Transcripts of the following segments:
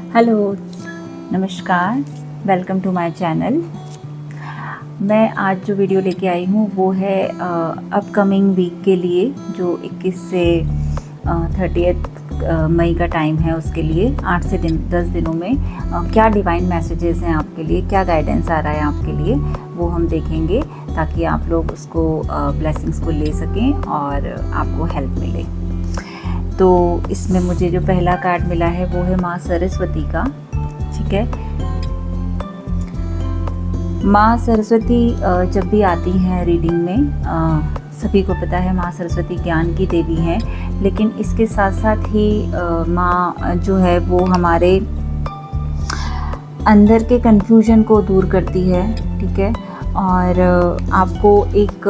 Hello, नमस्कार, welcome to my channel. मैं आज जो वीडियो लेके आई हूँ वो है अपकमिंग वीक के लिए, जो 21 से 30 मई का टाइम है। उसके लिए 8 से 10 दिनों में क्या डिवाइन मैसेजेस हैं आपके लिए, क्या गाइडेंस आ रहा है आपके लिए, वो हम देखेंगे ताकि आप लोग उसको ब्लेसिंग्स को ले सकें और आपको हेल्प मिले। तो इसमें मुझे जो पहला कार्ड मिला है वो है माँ सरस्वती का। ठीक है, माँ सरस्वती जब भी आती हैं रीडिंग में, सभी को पता है माँ सरस्वती ज्ञान की देवी हैं, लेकिन इसके साथ साथ ही माँ जो है वो हमारे अंदर के कन्फ्यूजन को दूर करती है। ठीक है, और आपको एक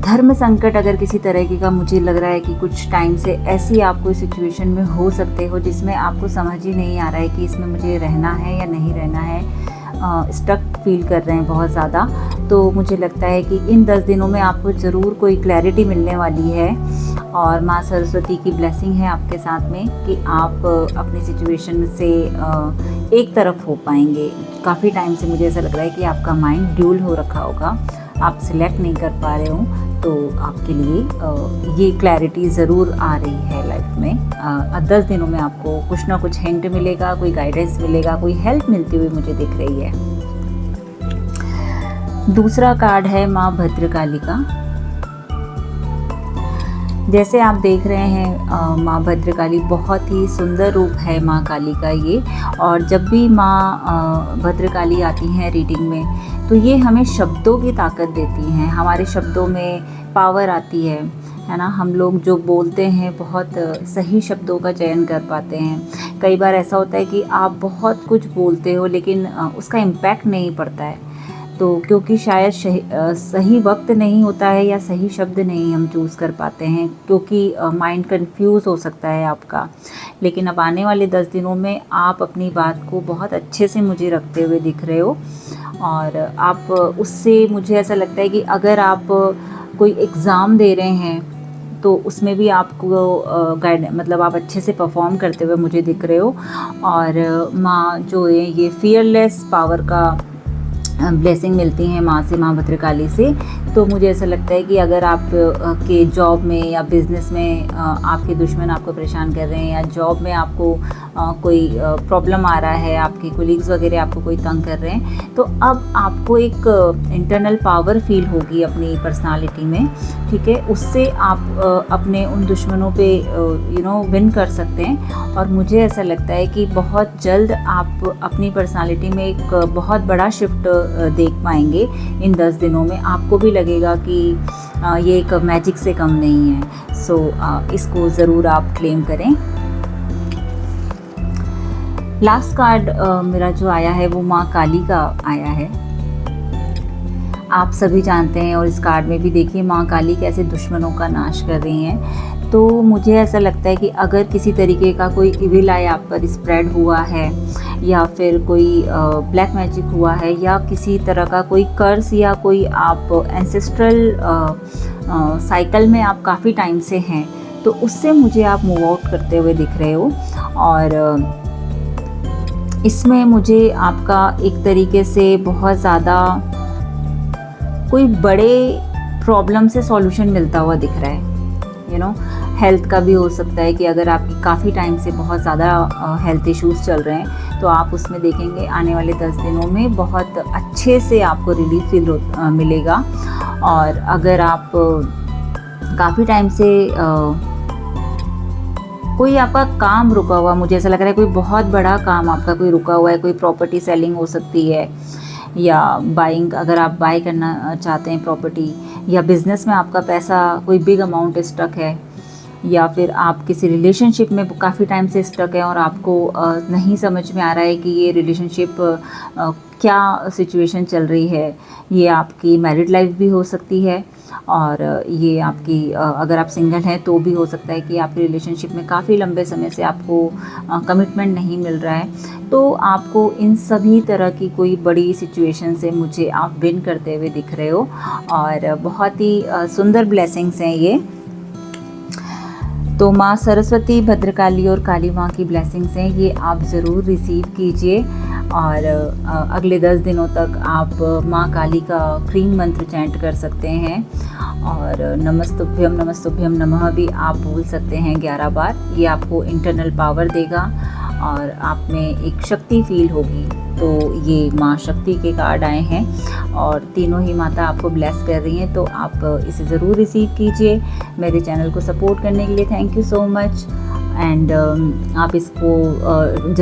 धर्म संकट अगर किसी तरह का मुझे लग रहा है कि कुछ टाइम से ऐसी आप कोई सिचुएशन में हो सकते हो जिसमें आपको समझ ही नहीं आ रहा है कि इसमें मुझे रहना है या नहीं रहना है, स्टक फील कर रहे हैं बहुत ज़्यादा, तो मुझे लगता है कि इन 10 दिनों में आपको ज़रूर कोई क्लैरिटी मिलने वाली है। और माँ सरस्वती की ब्लेसिंग है आपके साथ में कि आप अपनी सिचुएशन से एक तरफ हो पाएंगे। काफ़ी टाइम से मुझे ऐसा लग रहा है कि आपका माइंड ड्यूल हो रखा होगा, आप सिलेक्ट नहीं कर पा रहे हो, तो आपके लिए ये क्लैरिटी ज़रूर आ रही है लाइफ में। 10 दिनों में आपको कुछ ना कुछ हिंट मिलेगा, कोई गाइडेंस मिलेगा, कोई हेल्प मिलती हुई मुझे दिख रही है। दूसरा कार्ड है माँ भद्रकाली का। जैसे आप देख रहे हैं माँ भद्रकाली बहुत ही सुंदर रूप है माँ काली का ये, और जब भी माँ भद्रकाली आती हैं रीडिंग में तो ये हमें शब्दों की ताकत देती हैं, हमारे शब्दों में पावर आती है ना। हम लोग जो बोलते हैं बहुत सही शब्दों का चयन कर पाते हैं। कई बार ऐसा होता है कि आप बहुत कुछ बोलते हो लेकिन उसका इम्पैक्ट नहीं पड़ता है, तो क्योंकि शायद सही वक्त नहीं होता है या सही शब्द नहीं हम चूज़ कर पाते हैं, क्योंकि माइंड कंफ्यूज हो सकता है आपका। लेकिन अब आने वाले 10 दिनों में आप अपनी बात को बहुत अच्छे से मुझे रखते हुए दिख रहे हो, और आप उससे मुझे ऐसा लगता है कि अगर आप कोई एग्ज़ाम दे रहे हैं तो उसमें भी आपको मतलब आप अच्छे से परफॉर्म करते हुए मुझे दिख रहे हो। और माँ जो है ये फियरलेस पावर का ब्लेसिंग मिलती हैं माँ से, माँ भद्रकाली से। तो मुझे ऐसा लगता है कि अगर आप के जॉब में या बिज़नेस में आपके दुश्मन आपको परेशान कर रहे हैं, या जॉब में आपको कोई प्रॉब्लम आ रहा है, आपके कोलीग्स वगैरह आपको कोई तंग कर रहे हैं, तो अब आपको एक इंटरनल पावर फील होगी अपनी पर्सनालिटी में। ठीक है, उससे आप अपने उन दुश्मनों पे विन कर सकते हैं। और मुझे ऐसा लगता है कि बहुत जल्द आप अपनी पर्सनालिटी में एक बहुत बड़ा शिफ्ट देख पाएंगे इन 10 दिनों में। आपको भी लगेगा कि ये एक मैजिक से कम नहीं है। सो इसको ज़रूर आप क्लेम करें। लास्ट कार्ड मेरा जो आया है वो माँ काली का आया है। आप सभी जानते हैं, और इस कार्ड में भी देखिए माँ काली कैसे दुश्मनों का नाश कर रही हैं। तो मुझे ऐसा लगता है कि अगर किसी तरीके का कोई इविल आई आप पर स्प्रेड हुआ है, या फिर कोई ब्लैक मैजिक हुआ है, या किसी तरह का कोई कर्स, या कोई आप एंसेस्ट्रल साइकिल में आप काफ़ी टाइम से हैं, तो उससे मुझे आप मूव आउट करते हुए दिख रहे हो। और इसमें मुझे आपका एक तरीके से बहुत ज़्यादा कोई बड़े प्रॉब्लम से सॉल्यूशन मिलता हुआ दिख रहा है। हेल्थ का भी हो सकता है कि अगर आपकी काफ़ी टाइम से बहुत ज़्यादा हेल्थ इश्यूज़ चल रहे हैं, तो आप उसमें देखेंगे आने वाले 10 दिनों में बहुत अच्छे से आपको रिलीफ फील मिलेगा। और अगर आप काफ़ी टाइम से कोई आपका काम रुका हुआ, मुझे ऐसा लग रहा है कोई बहुत बड़ा काम आपका कोई रुका हुआ है, कोई प्रॉपर्टी सेलिंग हो सकती है, या बाइंग, अगर आप बाय करना चाहते हैं प्रॉपर्टी, या बिज़नेस में आपका पैसा कोई बिग अमाउंट स्टक है, या फिर आप किसी रिलेशनशिप में काफ़ी टाइम से स्टक है और आपको नहीं समझ में आ रहा है कि ये रिलेशनशिप क्या सिचुएशन चल रही है। ये आपकी मैरिड लाइफ भी हो सकती है, और ये आपकी अगर आप सिंगल हैं तो भी हो सकता है कि आपकी रिलेशनशिप में काफ़ी लंबे समय से आपको कमिटमेंट नहीं मिल रहा है। तो आपको इन सभी तरह की कोई बड़ी सिचुएशन से मुझे आप विन करते हुए दिख रहे हो, और बहुत ही सुंदर ब्लेसिंग्स हैं ये। तो माँ सरस्वती, भद्रकाली और काली माँ की ब्लेसिंग्स हैं, ये आप ज़रूर रिसीव कीजिए। और अगले 10 दिनों तक आप माँ काली का क्रीम मंत्र चैंट कर सकते हैं। और नमस्तुभ्यम नमः भी आप बोल सकते हैं 11 बार। ये आपको इंटरनल पावर देगा और आप में एक शक्ति फील होगी। तो ये माँ शक्ति के कार्ड आए हैं और तीनों ही माता आपको ब्लेस कर रही हैं, तो आप इसे ज़रूर रिसीव कीजिए। मेरे चैनल को सपोर्ट करने के लिए thank you so much. And आप इसको